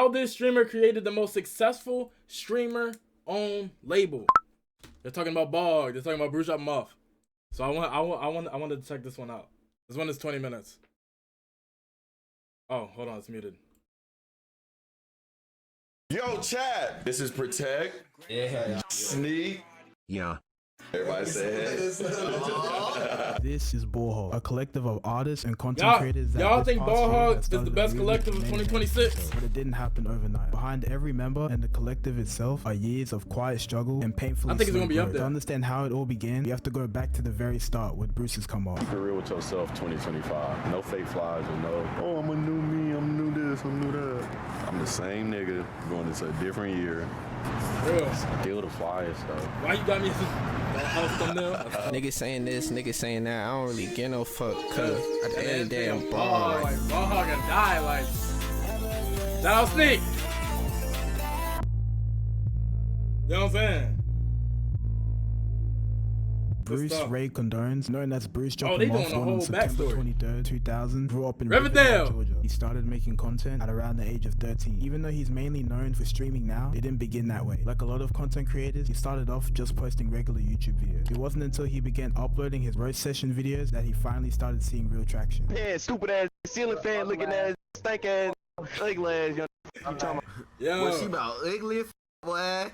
How this streamer created the most successful streamer-owned label. They're talking about BALLHOG. They're talking about BRUCEDROPEMOFF. So I wanted to check this one out. This one is 20 minutes. Oh, hold on, it's muted. Yo, chat. This is Protect. Yeah. Sneak. Yeah. Everybody say hey. This is BALLHOG, a collective of artists and content creators. Y'all think BALLHOG is the best collective of 2026? But it didn't happen overnight. Behind every member and the collective itself are years of quiet struggle and painfully I think it's gonna be up there. To understand how it all began, you have to go back to the very start with Bruce's come up. Keep it real with yourself 2025. No fake flies or no, oh, I'm a new me, I'm new this, I'm new that. I'm the same nigga going into a different year. Real. Deal with the flyers stuff. Why you got me house thumbnail? Niggas saying this, niggas saying that. I don't really get no fuck, cuz at the end of the day, I'm BALLHOG, like, BALLHOG gonna die, like. Shout out Sneak. You know what I'm saying? Bruce Ray Condones, known as BRUCEDROPEMOFF, they doing a born on whole September backstory. 23rd, 2000, grew up in Riverdale, Georgia. He started making content at around the age of 13. Even though he's mainly known for streaming now, it didn't begin that way. Like a lot of content creators, he started off just posting regular YouTube videos. It wasn't until he began uploading his roast session videos that he finally started seeing real traction. Yeah, stupid ass ceiling fan looking ass, stank ass, ugly ass. You talking about? yo. What she about ugly, boy?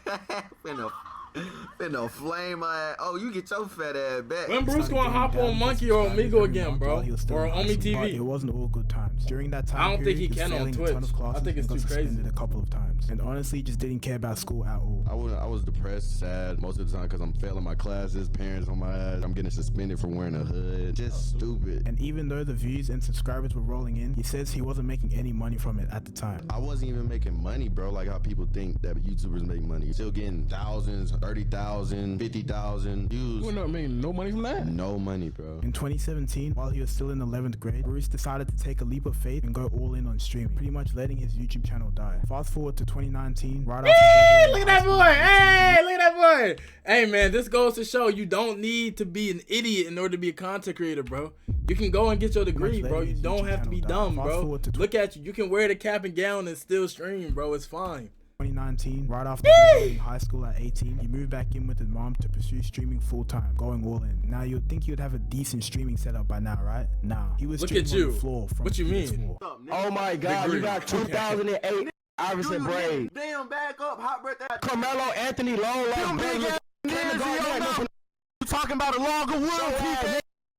Finna flame my ass. Oh, you get your fat ass back. When Bruce gonna hop on Monkey or Omegle again, bro? Or Omi TV? It wasn't all good times. During that time I don't think he period, can was on failing a ton Twitch. of classes I think it's and got too crazy. suspended a couple of times. And honestly, just didn't care about school at all. I was depressed, sad most of the time because I'm failing my classes, parents on my ass. I'm getting suspended for wearing a hood. Just stupid. And even though the views and subscribers were rolling in, he says he wasn't making any money from it at the time. I wasn't even making money, bro, like how people think that YouTubers make money. Still getting thousands, 30,000, 50,000 views. We're not making no money from that. No money, bro. In 2017, while he was still in 11th grade, Bruce decided to take a leap of faith and go all in on streaming, pretty much letting his YouTube channel die. Fast forward to 2019, right after Hey, look at that boy! Hey, look at that boy! Hey, man, this goes to show you don't need to be an idiot in order to be a content creator, bro. You can go and get your degree, bro. You don't have to be dumb, bro. Look at you. You can wear the cap and gown and still stream, bro. It's fine. 2019, right after graduating high school at 18, he moved back in with his mom to pursue streaming full-time, going all in. Now, you'd think he would have a decent streaming setup by now, right? Nah, he was streaming on the floor from What you mean? PS4. Oh my God, you got 2008 Iverson Braid. Damn, back up, hot breath. Carmelo Anthony Long like you talking about a log of wood, people.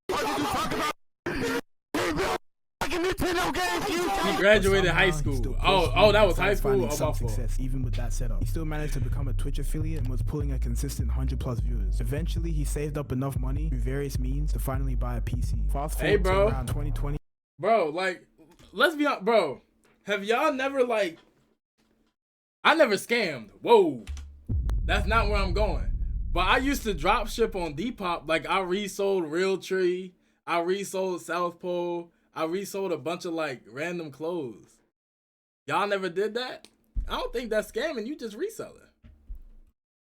What you talking about? Nintendo games, He graduated high school. Oh, that was high school? Oh, my fault. Success, even with that setup. He still managed to become a Twitch affiliate and was pulling a consistent 100+ viewers. Eventually, he saved up enough money through various means to finally buy a PC. Fast forward to around 2020. Bro, like, let's be honest, bro. Have y'all never, like, I never scammed. Whoa. That's not where I'm going. But I used to drop ship on Depop. Like, I resold Realtree. I resold South Pole. I resold a bunch of like random clothes. Y'all never did that? I don't think that's scamming. You just reselling.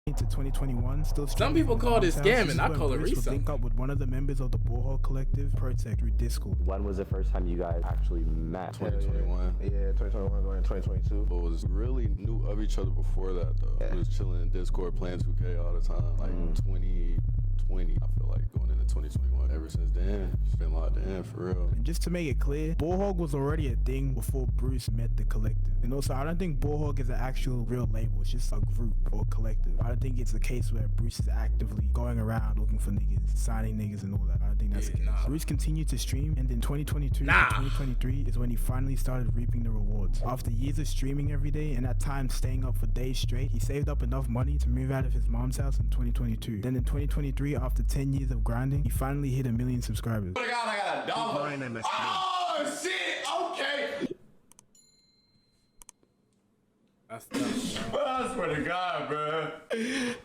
To 2021, still some people call this scamming. I call it reselling. Link up with one of the members of the BALLHOG collective, Protect, through Discord. When was the first time you guys actually met? 2021. Yeah, 2021 going to 2022. But was really knew of each other before that, though. Yeah. We was chilling in Discord, playing 2K all the time. Like 2020, I feel like going into 2021. Ever since then, it's been locked in, for real. And just to make it clear, BALLHOG was already a thing before Bruce met the collective. And also, I don't think BALLHOG is an actual real label. It's just a group or collective. I don't think it's a case where Bruce is actively going around looking for niggas, signing niggas and all that. I don't think that's the case. Nah. Bruce continued to stream, and in 2022 to 2023 is when he finally started reaping the rewards. After years of streaming every day and at times staying up for days straight, he saved up enough money to move out of his mom's house in 2022. Then in 2023, after 10 years of grinding, he finally hit 1 million subscribers. Oh my God, I got a dollar. Oh shit, okay. That's tough, Bro, I swear to God, bro.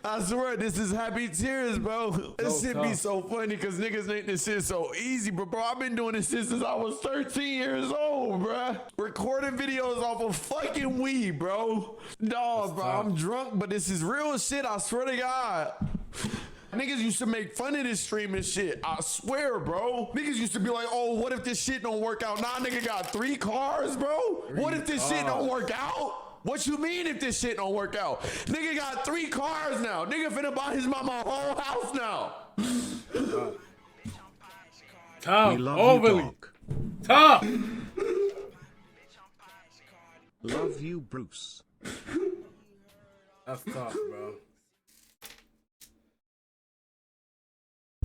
I swear this is happy tears, bro. This shit be so funny because niggas think this shit so easy, but bro, I've been doing this since I was 13 years old, bro. Recording videos off of fucking weed, bro. No, bro, I'm drunk, but this is real shit. I swear to God. Niggas used to make fun of this streaming shit. I swear, bro. Niggas used to be like, oh, what if this shit don't work out? Nah, nigga got 3 cars, bro. What if this shit don't work out? What you mean if this shit don't work out? Nigga got 3 cars now. Nigga finna buy his mama a whole house now. Tough. Overly. Tough. Love you, Bruce. That's tough, bro.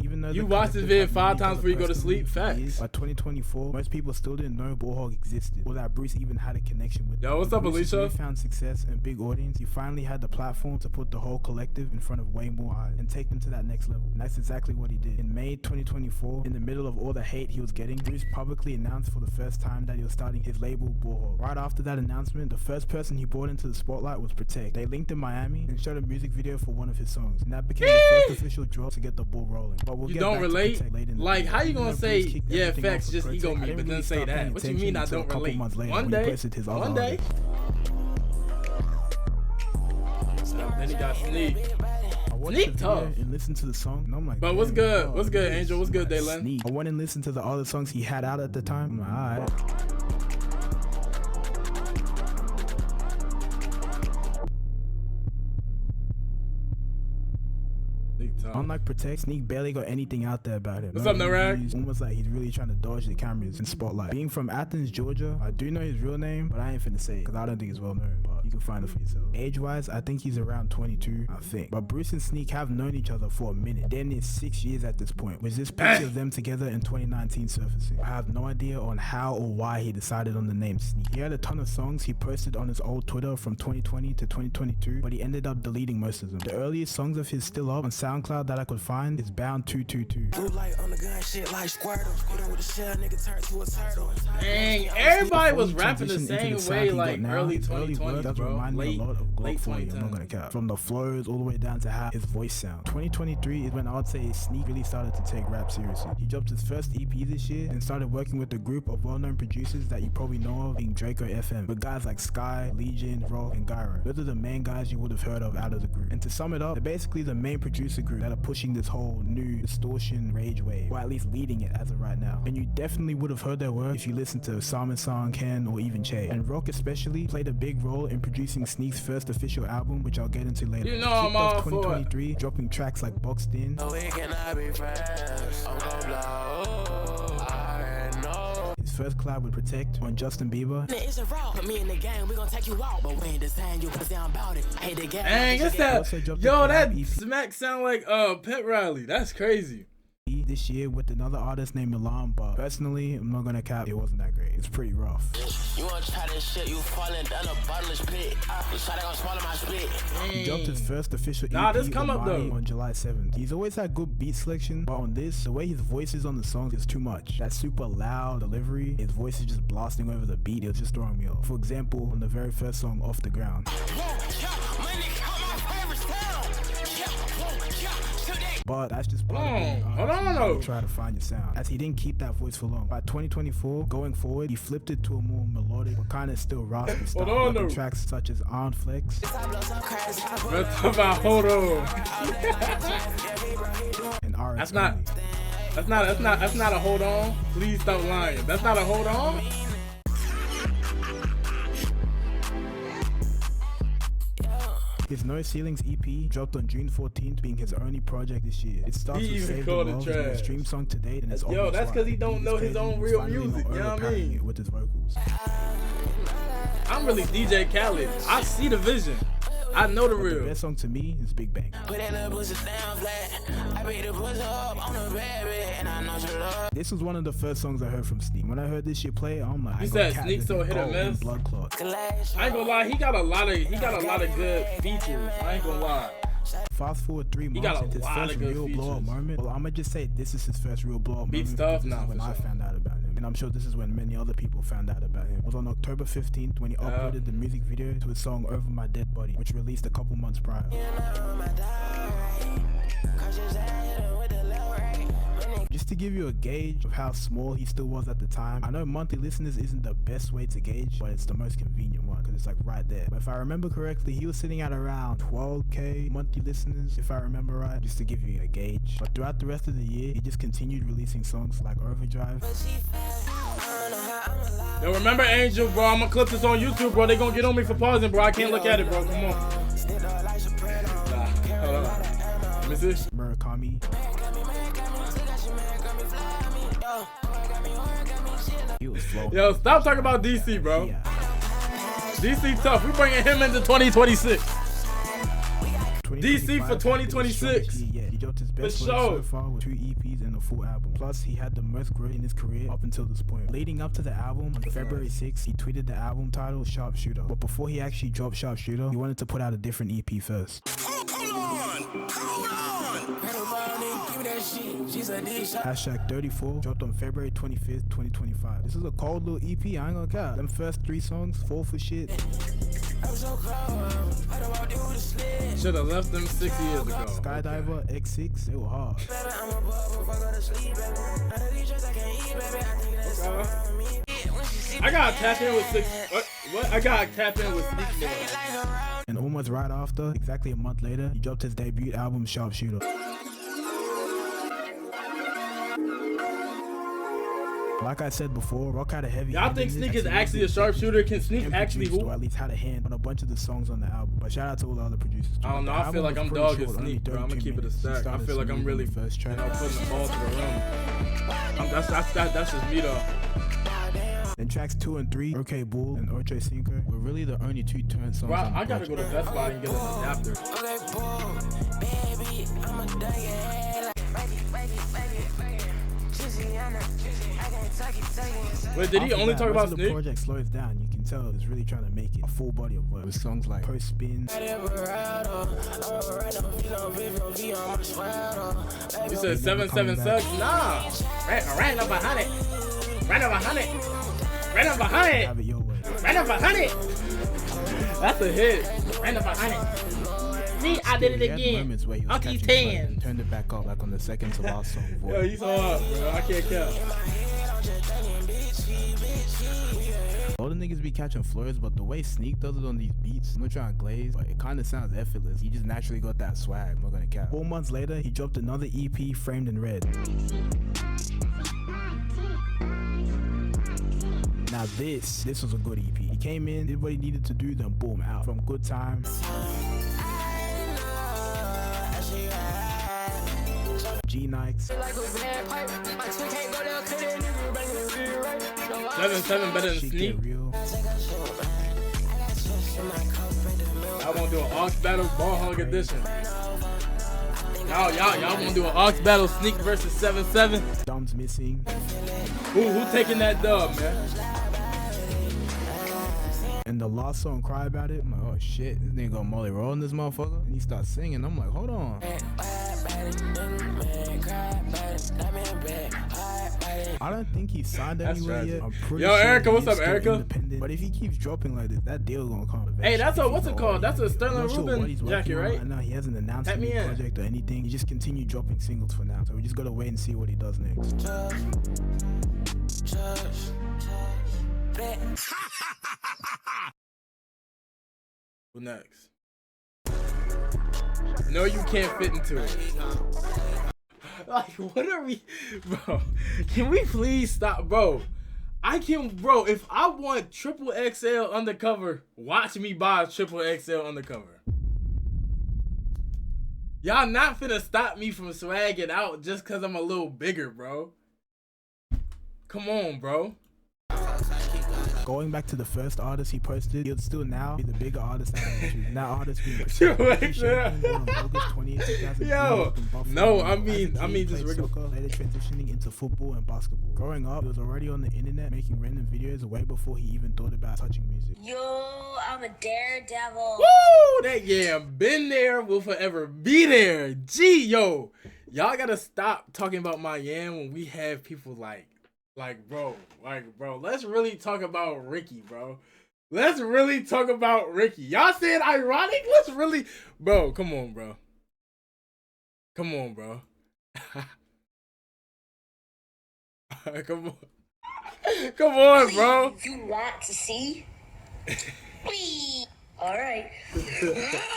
Even though You watch this video 5 times before you go to sleep? Facts. By 2024, most people still didn't know BALLHOG existed, or that Bruce even had a connection with Yo, what's him. up, Bruce's Alicia? newfound success and big audience, he finally had the platform to put the whole collective in front of way more eyes and take them to that next level. And that's exactly what he did. In May 2024, in the middle of all the hate he was getting, Bruce publicly announced for the first time that he was starting his label BALLHOG. Right after that announcement, the first person he brought into the spotlight was Protect. They linked in Miami and showed a music video for one of his songs, and that became the first official drop to get the ball rolling. But we'll You get don't back to relate? Protect later in the Like, video. how you Even gonna though say, Bruce kicked yeah, everything facts, off just with ego Protect, me, I didn't but then really say start that? paying What you attention mean I until don't a couple relate? months later One when day. he posted his other One day. Then he got Sneak. I watched Sneak the tough. video and listened to the song, and I'm like, But what's damn, good? oh, What's good, this Angel? What's good, is Daylin? Sneak. I went and listened to the other songs he had out at the time. I'm like, alright. Unlike Protect, Sneak barely got anything out there about him. What's up, Narag? Reviews, almost like he's really trying to dodge the cameras and spotlight. Being from Athens, Georgia, I do know his real name, but I ain't finna say it because I don't think it's well known. But you can find it for yourself. Age-wise, I think he's around 22, I think. But Bruce and Sneak have known each other for a minute. Then it's 6 years at this point. With this picture of them together in 2019 surfacing. I have no idea on how or why he decided on the name Sneak. He had a ton of songs he posted on his old Twitter from 2020 to 2022, but he ended up deleting most of them. The earliest songs of his still up on SoundCloud that I could find is Bound 222. Dang, everybody was rapping the Transitioned into same sound way he got like now. early His early work 2020s, does bro. remind me Late, a lot of Glock late 40, I'm not 2010s. gonna cap. From the flows all the way down to how his voice sounds. 2023 is when I would say Sneak really started to take rap seriously. He dropped his first EP this year and started working with a group of well-known producers that you probably know of, being Draco FM, with guys like Sky, Legion, Rock, and Gyro. Those are the main guys you would have heard of out of the group. And to sum it up, they're basically the main producer group that are pushing this whole new distortion rage wave, or at least leading it as of right now. And you definitely would have heard their work if you listened to Salmon Song, Ken, or even Che. And Rock especially played a big role in producing Sneak's first official album, which I'll get into later. You know Kicked I'm off all for it. 2023, dropping tracks like Boxed In. His first collab with Protect on Justin Bieber. Dang, it's that. Also dropped Yo, a that collab EP smack sound like Pet Rally. That's crazy. this year with another artist named Milan, but personally, I'm not gonna cap, it wasn't that great. It's pretty rough. You wanna try this shit, you falling down a bottomless pit. You try to go swallow my spit. He dropped his first official Nah, EP this come up, Almighty though. on July 7th. He's always had good beat selection, but on this, the way his voice is on the songs is too much. That super loud delivery, his voice is just blasting over the beat, it was just throwing me off. For example, on the very first song, Off the Ground. But that's just part of being an hold artist. on, You though. gotta try to find your sound, as he didn't keep that voice for long. By 2024, going forward, he flipped it to a more melodic, but kind of still raspy style. Hold on, like in though. tracks such as Armed Flex That's about hold on. and RS. That's not a hold on. Please stop lying. That's not a hold on. His No Ceilings EP dropped on June 14th, being his only project this year. It starts He with even Save the called it Love, his most trash. streamed song to date, and it's Yo, almost that's 'cause right. he The don't beat know is his crazy, own he's real finally music, not you know what I overpowering mean? it with his vocals. I'm really DJ Khaled. I see the vision. I know the But the real. best song to me is Big Bang. This was one of the first songs I heard from Sneak. When I heard this shit play, I'm like, I You ain't said gonna cap, Sneak this so is hit or gold and miss? blood clot. I ain't gonna lie, he got a lot of good features. I ain't gonna lie. Fast forward 3 He got months a into his lot first of good real blow up features. moment. Well, I'ma just say this is his first real blow up Beats moment. tough because this now, is when for I sure. found out about him. And I'm sure this is when many other people found out about him. It was on October 15th when he uploaded the music video to his song Over My Dead Body, which released a couple months prior. Just to give you a gauge of how small he still was at the time, I know monthly listeners isn't the best way to gauge, but it's the most convenient one because it's like right there. But if I remember correctly, he was sitting at around 12k monthly listeners, if I remember right, just to give you a gauge. But throughout the rest of the year, he just continued releasing songs like Overdrive. Yo, remember Angel, bro? I'm gonna clip this on YouTube, bro. They gonna get on me for pausing, bro. I can't look at it, bro. Come on. Hold on. Let me see. Murakami. He was flowing. Yo, stop talking about DC, bro. Yeah. DC tough. We bringing him into 2026. DC for 2026. Yeah, he dropped his best For work sure. so far with 2 EPs and a full album. Plus, he had the most growth in his career up until this point. Leading up to the album, on February 6th, he tweeted the album title Sharpshooter. But before he actually dropped Sharpshooter, he wanted to put out a different EP first. Hashtag 34 dropped on February 25th, 2025. This is a cold little EP, I ain't gonna cap. Them first 3 songs, fall for shit. Should have left them 6 years ago. Skydiver, X6, they were hard. I gotta tap in with 6. What? I gotta tap in with Sneak Nigga. And almost right after, exactly a month later, he dropped his debut album Sharpshooter. Like I said before, Rock had a heavy. Y'all think Sneak is actually a sharpshooter? Can Sneak actually who? hoop? Or at least had a hand on a bunch of the songs on the album. But shout out to all the other producers. I don't know. I feel like I'm dogging Sneak, bro. I'm gonna keep it a stack. I feel like I'm really, putting the ball to the rim. That's just me though. Then tracks 2 and 3, OK Bull and Ocho Cinco, were really the only 2 turn songs. Bro, on the I gotta go to Best Buy and get an adapter. Okay, boom, baby, I'm a dug it. Wait, did he After only that, talk most about of the Sneak? project slows down. You can tell it's really trying to make it a full body of work with songs like Post Spins. You said 776? Nah. Right up behind it. Right up behind it. Right up behind it. Have it your way. Right up behind it. That's a hit. Right up behind it. See, I did it He had again. moments where he was Uncle catching fire Tan. and turned it back up like on the second to last song. Yo, he's so hot, bro. I can't count. All the niggas be catching floors, but the way Sneak does it on these beats, I'm not trying to glaze, but it kind of sounds effortless. He just naturally got that swag, I'm not gonna cap. 4 months later, he dropped another EP, Framed in Red. Now this was a good EP. He came in, did what he needed to do, then boom, out. From Good Time, G Nikes, 7-7 better than Shit Sneak. Get Real, I won't do an Aux Battle BALLHOG edition. Y'all wanna do an Aux Battle Sneak versus 7-7? Dumb's Missing, Who taking that dub, man? and the last song, Cry About It. I'm like, oh shit, this nigga got Molly Roll in this motherfucker. And he starts singing. I'm like, hold on. I don't think he signed anywhere tragic. yet. I'm pretty Yo, sure Erica, he what's is up, still Erica? independent. But if he keeps dropping like this, that deal gonna come eventually. Hey, that's a, If what's he's it called? That's a I'm Sterling not sure what Rubin he's jacket, working on right? now. He hasn't announced a Tap new me in. project or anything. He just continue dropping singles for now. So we just gotta wait and see what he does next. What next? No, you can't fit into it. Like, what are we, bro? Can we please stop, bro? Bro, if I want triple XL undercover, watch me buy triple XL undercover. Y'all not finna stop me from swagging out just cause I'm a little bigger, bro. Come on, bro. Going back to the first artist he posted, he'll still now be the bigger artist out of the two. That artist being Triple XL. on August 20th, 2003. Yo, in Buffalo. no, I As a mean kid, just played regular. soccer, later transitioning into football and basketball. Growing up, he was already on the internet making random videos way before he even thought about touching music. Yo, I'm a daredevil. Woo! That yeah, been there, will forever be there. Gee, yo, y'all gotta stop talking about my yam when we have people like, bro, let's really talk about Ricky, bro. Let's really talk about Ricky. Y'all saying ironic? Let's really, bro, come on, bro. Come on, bro. Come on. Come on, bro. You want to see? All right.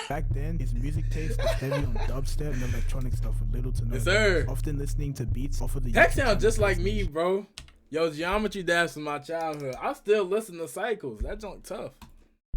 Back then, his music taste was heavy on dubstep and electronic stuff with little to no. Yes, sir. Often listening to beats off of the. That sounds just like me, bro. Yo, Geometry Dash from my childhood. I still listen to Cycles. That junk tough.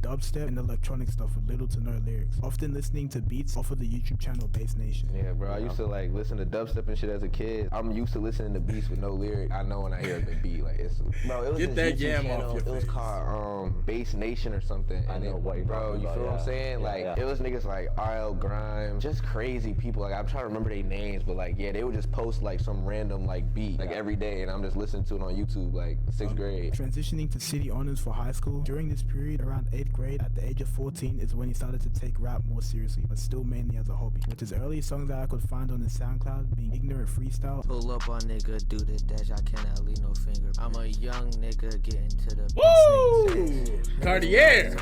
Dubstep and electronic stuff with little to no lyrics. Often listening to beats off of the YouTube channel Bass Nation. Yeah, bro. I used to like listen to dubstep and shit as a kid. I'm used to listening to beats with no lyric. I know when I hear the beat, like it's. Bro, it was Get that yam off your It was face. called Bass Nation or something. I know what you're bro, talking you about, feel what I'm saying? Yeah, Like yeah. it was niggas like RL Grimes, just crazy people. Like I'm trying to remember their names, but like yeah, they would just post like some random like beat like every day, and I'm just listening to it on YouTube like 6th grade. Transitioning to city honors for high school. During this period, around 8th grade, at the age of 14 is when he started to take rap more seriously, but still mainly as a hobby. With his earliest songs that I could find on his SoundCloud being Ignorant Freestyle, Pull up on nigga, do the dash, I cannot leave no finger. I'm a young nigga getting to the Woo! Cartier.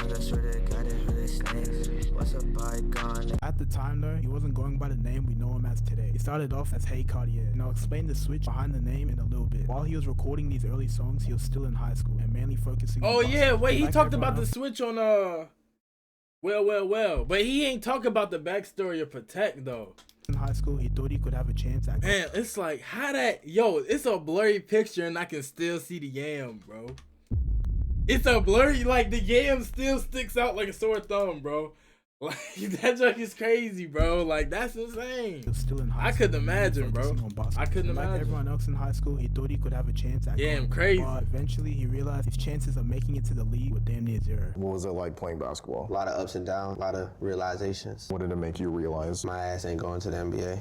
What's a bygone? At the time though, he wasn't going by the name we know him as today. He started off as Hey Cartier, and I'll explain the switch behind the name in a little bit. While he was recording these early songs, he was still in high school and mainly focusing on Oh yeah, boxing. wait, he Like talked everyone about the else, switch on well, but he ain't talk about the backstory of Protect though. in high school, he thought he could have a chance at Man, it's like how that it's a blurry picture and I can still see the yam, bro. It's a blurry, like the yam still sticks out like a sore thumb, bro. Like that joke is crazy, bro. Like that's insane. He was still in high I school, couldn't imagine, bro. focusing on boxing. I couldn't Like imagine. everyone else in high school, he thought he could have a chance at Yeah, college, crazy. but eventually he realized his chances of making it to the league were damn near zero. What was it like playing basketball? A lot of ups and downs, a lot of realizations. What did it make you realize? My ass ain't going to the NBA.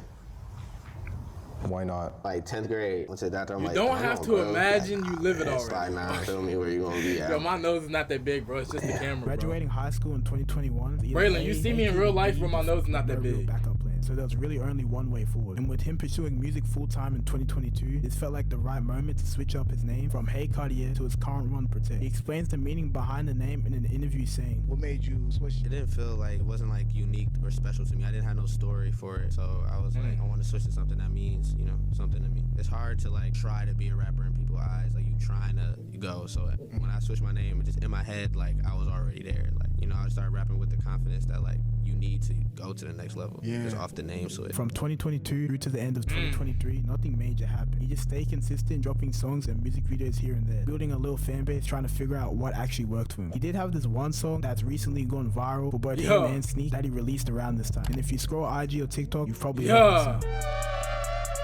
Why not? Like 10th grade, went to the doctor. I'm You like, don't damn, have to bro. imagine you live it It's already. like, nah, feel me where you gonna be at. Yo, my nose is not that big, bro. It's just the camera, bro. Graduating high school in 2021. Braylon, you see me in real life where my nose is not that real big. backup plan. So there was really only one way forward. And with him pursuing music full time in 2022, this felt like the right moment to switch up his name from Hey Cartier to his current one, Protect. He explains the meaning behind the name in an interview saying, What made you switch? It didn't feel like, it wasn't like unique or special to me. I didn't have no story for it. So I was like, I want to switch to something that means, you know, something to me. It's hard to like try to be a rapper in people's eyes. Like you trying to go. So when I switched my name, just in my head, like I was already there. Like, you know, I started rapping with the confidence that like you need to go to the next level. Yeah. Just off the name switch. from 2022 through to the end of 2023, nothing major happened. He just stayed consistent, dropping songs and music videos here and there, building a little fan base, trying to figure out what actually worked for him. He did have this one song that's recently gone viral for both him and Sneak that he released around this time. And if you scroll IG or TikTok, you've probably heard this song.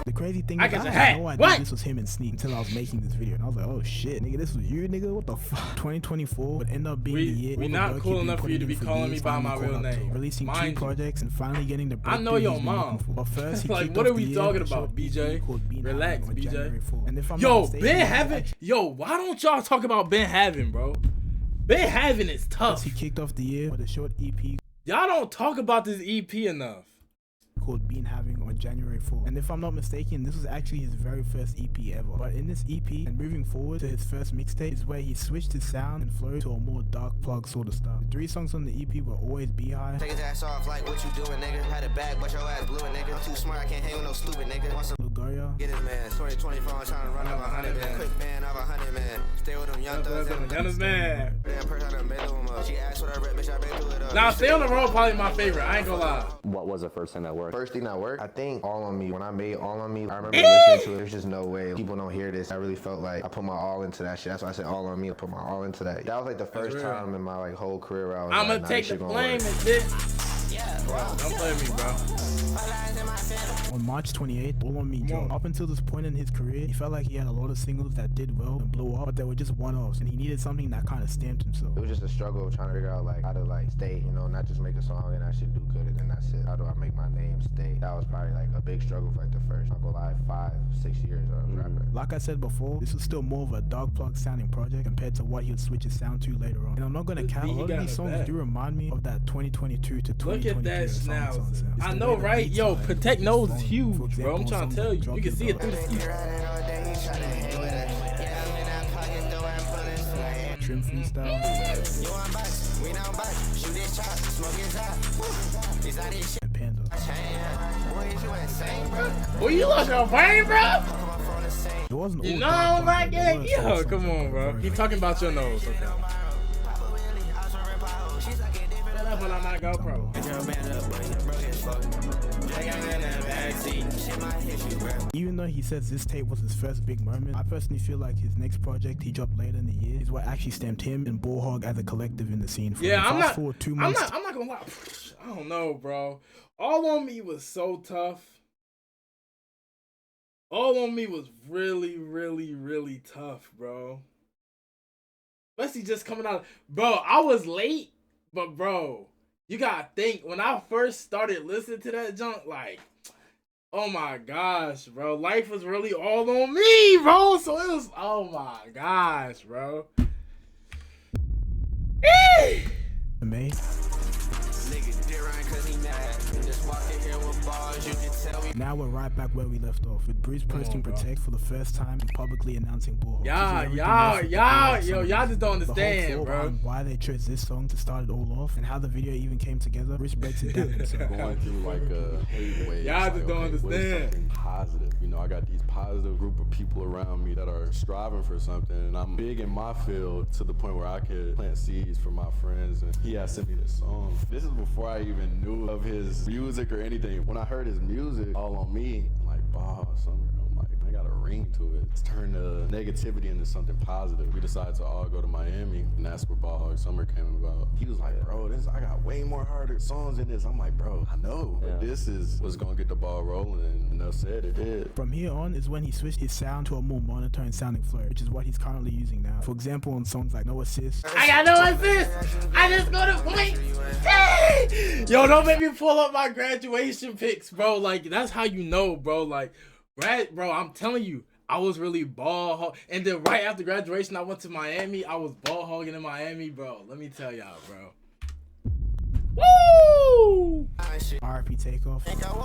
The crazy thing I is, got I your had hat. no idea What? this was him and Sneak until I was making this video. And I was like, oh shit, nigga, this was you, nigga? What the fuck? 2024 would end up being the year. We all the not work cool he'd been enough for you to putting be in calling years me by my finally real caught up to, name. releasing Mind 2 you. projects and finally getting the I know breakthrough your he's been mom. looking for. But first, he Like, kicked what off are we the year talking with a about, short BJ? EP called Bean Relax, Having on BJ. January 4th. And if I'm Yo, not mistaken, Ben this is Havin. actually- Yo, why don't y'all talk about Ben Havin, bro? Ben Havin is tough. He kicked off the year with a short EP Y'all don't talk about this EP enough. called Bean Having on January 4th. And if I'm not mistaken, this was actually his very first EP ever. But in this EP, and moving forward to his first mixtape, is where he switched his sound and flow to a more dark plug sort of stuff. The 3 songs on the EP were always Beehive. Take his ass off like what you doing, nigga. Had a bag, but your ass blew it, nigga. I'm too smart, I can't hang with no stupid nigga. Want some Lugoria. get his man. 2024, I'm trying to run up 100 man. Quick man, I'm 100 man. Stay with them young thugs. Gunner's man. Damn person, I done been through him up. She asked what I rap, bitch, I been through it up. Now, Stay on the Road probably my favorite. I ain't gonna lie. What was the first thing that worked? First thing that worked, I think All On Me. When I made All On Me, I remember listening to it. There's just no way people don't hear this. I really felt like I put my all into that shit. That's why I said All On Me. I put my all into that. That was like the first real. time in my like whole career where I was I'm like, gonna nah, take this the shit gonna blame work. and shit. Don't play with me, bro. On March 28th, All On Me dropped. Up until this point in his career, he felt like he had a lot of singles that did well and blew up, but they were just one-offs, and he needed something that kind of stamped himself. It was just a struggle of trying to figure out like how to like stay, you know, not just make a song and that shit do good and then that's it. How do I make my name stay? That was probably like a big struggle for like the first, I'll go live 5-6 years of rapping. Like I said before, this was still more of a dark plug sounding project compared to what he would switch his sound to later on. And I'm not gonna cap, a beat lot got of these a songs back. do remind me of that 2022 to 2023. Look at that Song schnauzer. sound. It's I the know, way the right? beats Yo, are and Protect it's Nose is flowing. huge, For bro. example, I'm trying to songs tell like you. Drop You can Your see it Dog, through the speaker. Trim Freestyle, and Panda. Boy, you lost your brain, bro? It wasn't You all know dark, like but there it? were Yo, songs come that on, were bro. very Keep talking about your nose, okay? That's when I'm not GoPro. Even though he says this tape was his first big moment, I personally feel like his next project he dropped later in the year is what actually stamped him and BALLHOG as a collective in the scene. Yeah, I'm not. Forward 2 months. I'm not gonna lie. I don't know, bro. All on Me was so tough. All on Me was really, really, really tough, bro. Especially just coming out. Bro, I was late, but bro, you gotta think, when I first started listening to that junk, like, oh my gosh, bro. Life was really all on me, bro. So it was, oh my gosh, bro. May. Now we're right back where we left off, with Bruce posting Protect for the first time and publicly announcing BALLHOG. Y'all just don't understand, the bro. Why they chose this song to start it all off and how the video even came together. Bruce breaks it down himself. Going through like a hate wave. Y'all just don't understand. Something positive. You know, I got these positive group of people around me that are striving for something, and I'm big in my field to the point where I could plant seeds for my friends. And he had sent me this song. This is before I even knew of his music or anything. When I heard his music, All on Me, I'm like, wow, something. I'm like, I got a ring to it. It's turned the negativity into something positive. We decided to all go to Miami, and that's where BALLHOG Summer came about. He was like, bro, I got way more harder songs than this. I'm like, bro, I know. But this is what's gonna get the ball rolling, and enough said, it did. From here on is when he switched his sound to a more monotone sounding flow, which is what he's currently using now. For example, on songs like No Assist. I got no assist. I just go to point. Yo, don't make me pull up my graduation pics, bro. Like, that's how you know, bro. Like, bro, I'm telling you, I was really ball hog. And then right after graduation, I went to Miami. I was ball hogging in Miami, bro. Let me tell y'all, bro. Woo! RIP Takeoff. Okay, bro.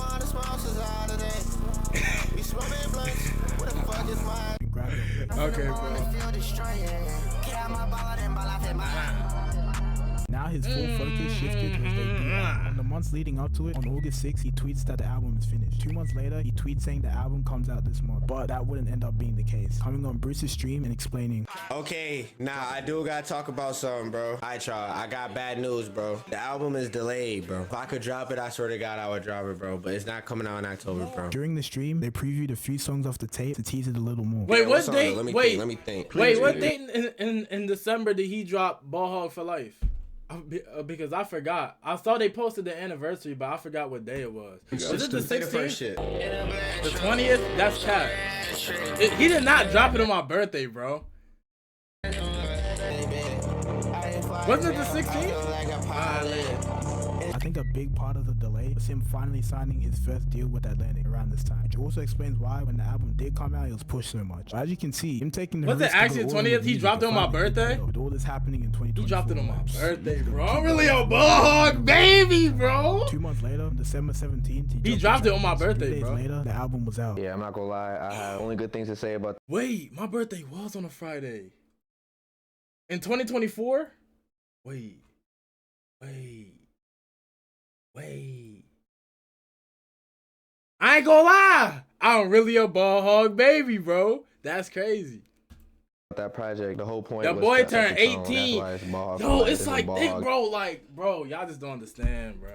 Now his full focus shifted to his debut. On the months leading up to it, on August 6th, he tweets that the album is finished. 2 months later, he tweets saying the album comes out this month, but that wouldn't end up being the case. Coming on Bruce's stream and explaining, okay, now I do gotta talk about something, bro. Alright, y'all, I got bad news, bro. The album is delayed, bro. If I could drop it, I swear to God I would drop it, bro. But it's not coming out in October, bro. During the stream, they previewed a few songs off the tape to tease it a little more. Wait, what date? Let me think. Wait, what date in December did he drop BALLHOG for Life? Because I forgot. I saw they posted the anniversary, but I forgot what day it was. Was it the 16th? The 20th? That's cap. He did not drop it on my birthday, bro. Wasn't it the 16th? I think a big part of the delay was him finally signing his first deal with Atlantic around this time, which also explains why when the album did come out, it was pushed so much. As you can see, him taking the was it actually the 20th? He dropped it on my birthday? With all this happening in 2024. He dropped it on my birthday, bro. I'm really a BALLHOG baby, bro. 2 months later, December 17th, he dropped it on my birthday, 3 days bro. later, the album was out. Yeah, I'm not gonna lie, I have only good things to say about. Wait, my birthday was on a Friday. In 2024? Wait. I ain't gonna lie. I'm really a BALLHOG baby, bro. That's crazy. That project, the whole point. The was boy to set turned the tone. 18. That's why BALLHOG Yo, for it's life. like, bro, y'all just don't understand, bro.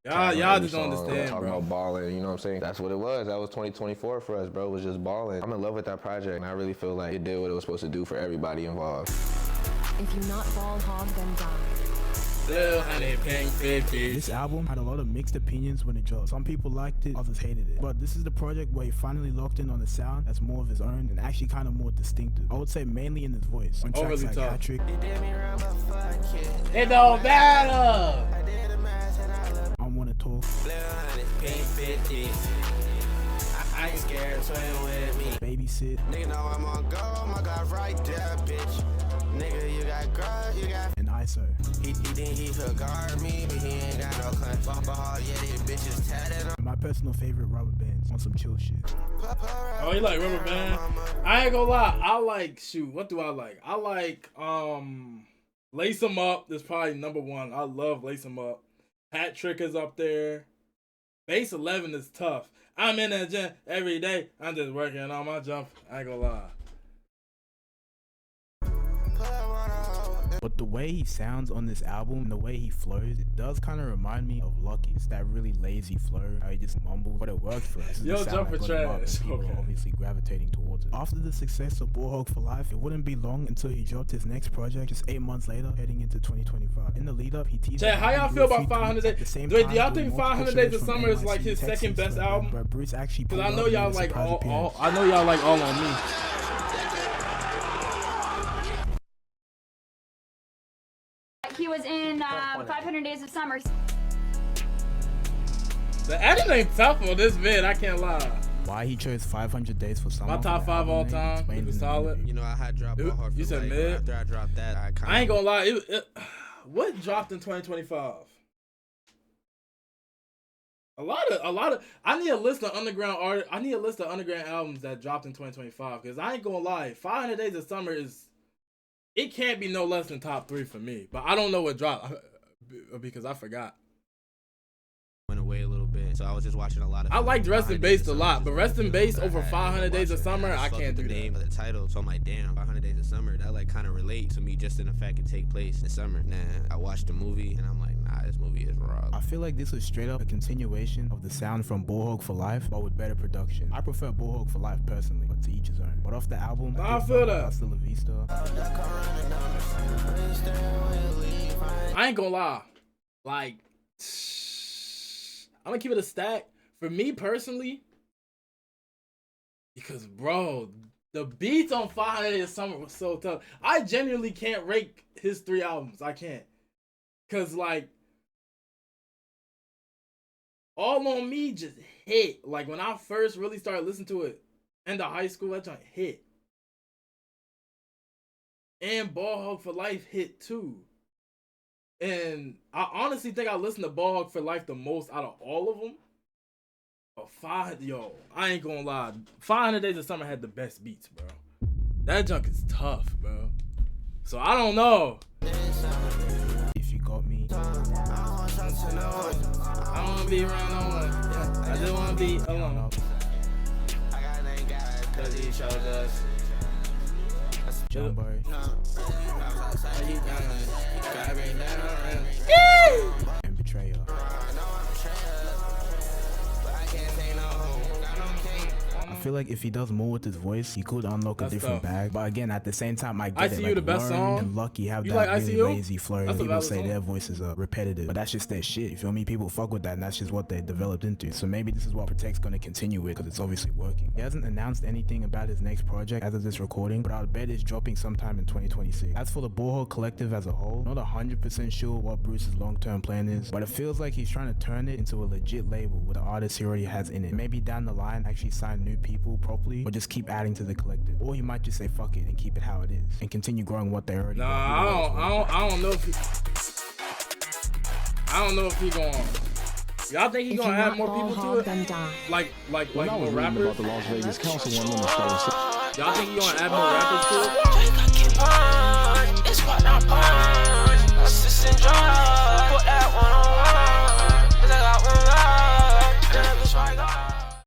Y'all just don't understand, talking bro. about balling, you know what I'm saying? That's what it was. That was 2024 for us, bro. It was just balling. I'm in love with that project, and I really feel like it did what it was supposed to do for everybody involved. If you're not BALLHOG, then die. This album had a lot of mixed opinions when it dropped. Some people liked it, others hated it. But this is the project where he finally locked in on a sound that's more of his own and actually kind of more distinctive. I would say mainly in his voice. On tracks like Patrick, It don't matter. I Wanna Talk, I ain't scared, swim with me. Babysit, Nigga know I'm on go, my God right there, bitch. Nigga, you got girl, you got. and ISO. He think he could guard me, but he ain't got no cunt. Bumper hard, yeah, these bitches tatted on. And my personal favorite, Rubber Bands, on some chill shit. Oh, you like Rubber Band? I ain't gonna lie. I like, shoot, what do I like? I like, Lace 'em Up. That's probably number one. I love Lace 'em Up. Patrick is up there. Base 11 is tough. I'm in that gym every day. I'm just working on my jump. I ain't gonna lie. But the way he sounds on this album and the way he flows, it does kind of remind me of Lucky. It's that really lazy flow, how he just mumbles, but it works for us. Yo, jump for trash. People are obviously gravitating towards it. After the success of BALLHOG for Life, it wouldn't be long until he dropped his next project just 8 months later, heading into 2025. In the lead up, he teased. Chat, how y'all feel about 500 Days? Wait, do y'all think 500 Days of Summer is like his second best album? But Bruce actually, because I know y'all like all I know y'all like All on Me. He was in 500 Days of Summer. The edit ain't tough on this vid, I can't lie. Why he chose 500 Days for Summer? My top 5 all time. It was solid. You know, I had dropped BALLHOG for You said Life. mid? After I dropped that, I ain't gonna lie. What dropped in 2025? A lot of. I need a list of underground art. I need a list of underground albums that dropped in 2025. Because I ain't gonna lie, 500 Days of Summer is. It can't be no less than top 3 for me. But I don't know what dropped because I forgot. Went away a little bit, so I was just watching a lot of. I liked Rest in Bass a lot, but Rest in Bass over 500 Days of Summer, I can't do the name of the title, so I'm like, damn, 500 Days of Summer, that like kind of relates to me just in the fact it take place in summer. Nah, I watched the movie and I'm like, nah, this movie is raw. I feel like this was straight up a continuation of the sound from BALLHOG for Life, but with better production. I prefer BALLHOG for Life personally, but to each his own. But off the album, I feel that. Hasta La Vista. I ain't gonna lie, like. I'm gonna keep it a stack. For me personally, because bro, the beats on 500 Days of Summer was so tough. I genuinely can't rate his 3 albums. I can't. Cause like All on Me just hit. Like when I first really started listening to it, end of high school, that joint hit. And BALLHOG for Life hit too. And I honestly think I listened to BALLHOG for Life the most out of all of them. But I ain't gonna lie. 500 Days of Summer had the best beats, bro. That junk is tough, bro. So I don't know. If you got me. I don't wanna be around no one. I just wanna be alone. I got thank God, cause he chose us. Jumbo. And Betrayal. I feel like if he does more with his voice, he could unlock a different bag. But again, at the same time, I get it. ICU, the best song. And Lucky have You that like really ICU? lazy flow. That's a People valid say song. their voices are repetitive, but that's just their shit. You feel me? People fuck with that, and that's just what they developed into. So maybe this is what Protect's gonna continue with, because it's obviously working. He hasn't announced anything about his next project as of this recording, but I'll bet it's dropping sometime in 2026. As for the BALLHOG collective as a whole, not 100% sure what Bruce's long-term plan is, but it feels like he's trying to turn it into a legit label with the artists he already has in it. Maybe down the line actually sign new people properly, or just keep adding to the collective. Or he might just say fuck it and keep it how it is and continue growing what they already got. I don't know if he gonna. Y'all think he gonna add more people to it? Like more rappers? About the Las Vegas Councilwoman Y'all think he gonna add more rappers to it? It's what I'm